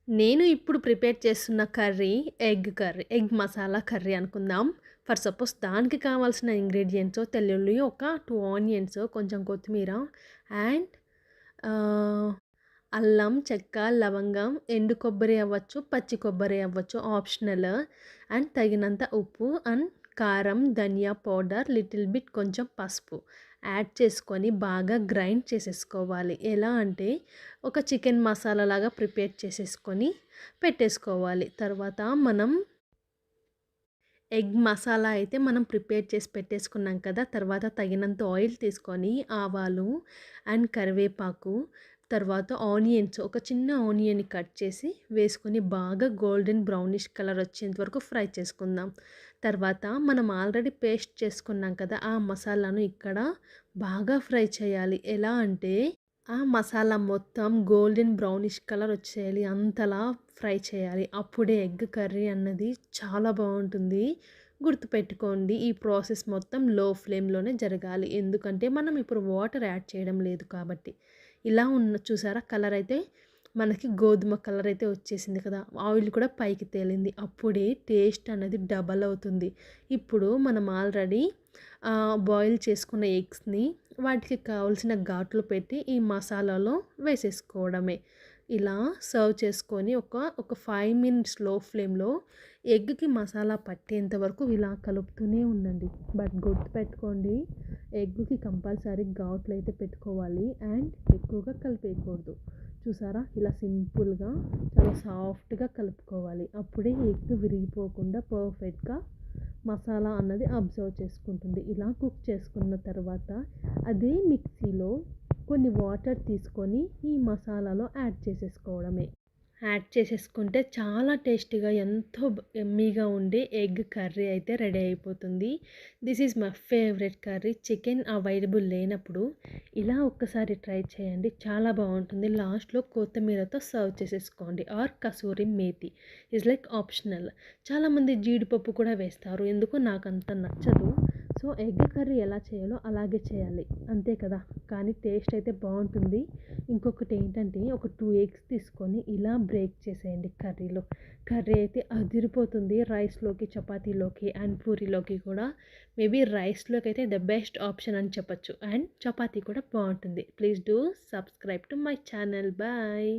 నేను ఇప్పుడు ప్రిపేర్ చేస్తున్న కర్రీ ఎగ్ మసాలా కర్రీ అనుకుందాం. ఫర్ సపోజ్ దానికి కావాల్సిన ఇంగ్రీడియెంట్స్ తెల్లుల్లి ఒక 2 ఆనియన్స్, కొంచెం కొత్తిమీర అండ్ ఆహ్, అల్లం, చెక్క, లవంగం, ఎండు కొబ్బరి అవ్వచ్చు, పచ్చి కొబ్బరి అవ్వచ్చు ఆప్షనల్. అండ్ తగినంత ఉప్పు అండ్ కారం, ధనియా పౌడర్, లిటిల్ బిట్ కొంచెం పసుపు యాడ్ చేసుకొని బాగా గ్రైండ్ చేసేసుకోవాలి. ఎలా అంటే ఒక చికెన్ మసాలా లాగా ప్రిపేర్ చేసేసుకొని పెట్టేసుకోవాలి. తర్వాత మనం ఎగ్ మసాలా అయితే మనం ప్రిపేర్ చేసి పెట్టేసుకున్నాం కదా! తర్వాత తగినంత ఆయిల్ తీసుకొని ఆవాలు అండ్ కరివేపాకు, తర్వాత ఆనియన్స్ ఒక చిన్న ఆనియన్‌ని కట్ చేసి వేసుకొని బాగా గోల్డెన్ బ్రౌనిష్ కలర్ వచ్చేంత వరకు ఫ్రై చేసుకుందాం. తర్వాత మనం ఆల్రెడీ పేస్ట్ చేసుకున్నాం కదా! ఆ మసాలాను ఇక్కడ బాగా ఫ్రై చేయాలి. ఎలా అంటే ఆ మసాలా మొత్తం గోల్డెన్ బ్రౌనిష్ కలర్ వచ్చేయాలి. అంతలా ఫ్రై చేయాలి. అప్పుడే ఎగ్ కర్రీ అన్నది చాలా బావుంటుంది. గుర్తుపెట్టుకోండి, ఈ ప్రాసెస్ మొత్తం లో ఫ్లేమ్‌లోనే జరగాలి. ఎందుకంటే మనం ఇప్పుడు వాటర్ యాడ్ చేయడం లేదు కాబట్టి. ఇలా చూసారా కలర్ అయితే మనకి గోధుమ కలర్ అయితే వచ్చేసింది కదా! ఆయిల్ కూడా పైకి తేలింది. అప్పుడే టేస్ట్ అనేది డబల్ అవుతుంది. ఇప్పుడు మనం ఆల్రెడీ బాయిల్ చేసుకున్న ఎగ్స్‌ని వాటికి కావాల్సిన ఘాట్లు పెట్టి ఈ మసాలాలో వేసేసుకోవడమే. ఇలా సర్వ్ చేసుకొని ఒక 5 మినిట్స్ లో ఫ్లేమ్‌లో ఎగ్‌కి మసాలా పట్టేంత వరకు ఇలా కలుపుతూనే ఉండండి. బట్ గుర్తుపెట్టుకోండి, ఎగ్‌కి కంపల్సరీ ఘాట్లయితే పెట్టుకోవాలి అండ్ ఎక్కువగా కలిపేయకూడదు. చూసారా ఇలా సింపుల్‌గా చాలా సాఫ్ట్‌గా కలుపుకోవాలి. అప్పుడే ఎగ్ విరిగిపోకుండా పర్ఫెక్ట్‌గా మసాలా అన్నది అబ్జర్వ్ చేసుకుంటుంది. ఇలా కుక్ చేసుకున్న తర్వాత అదే మిక్సీలో కొన్ని వాటర్ తీసుకొని ఈ మసాలాలో యాడ్ చేసేసుకోవడమే. యాడ్ చేసేసుకుంటే చాలా టేస్టీగా ఎంతో యమ్మీగా ఉండే ఎగ్ కర్రీ అయితే రెడీ అయిపోతుంది. This is my favourite curry. Chicken available లేనప్పుడు ఇలా ఒక్కసారి ట్రై చేయండి, చాలా బాగుంటుంది. లాస్ట్లో కొత్తిమీరతో సర్వ్ చేసేసుకోండి or kasuri methi is like optional. చాలామంది జీడిపప్పు కూడా వేస్తారు, ఎందుకో నాకు అంత నచ్చదు. సో ఎగ్ కర్రీ ఎలా చేయాలో అలాగే చేయాలి, అంతే కదా. కానీ టేస్ట్ అయితే బాగుంటుంది. ఇంకొకటి ఏంటంటే ఒక 2 ఎగ్స్ తీసుకొని ఇలా బ్రేక్ చేసేయండి కర్రీలో. కర్రీ అయితే అదిరిపోతుంది. రైస్లోకి, చపాతీలోకి అండ్ పూరీలోకి కూడా. మేబీ రైస్లోకి అయితే ద బెస్ట్ ఆప్షన్ అని చెప్పొచ్చు అండ్ చపాతీ కూడా బాగుంటుంది. Please do subscribe to my channel. Bye.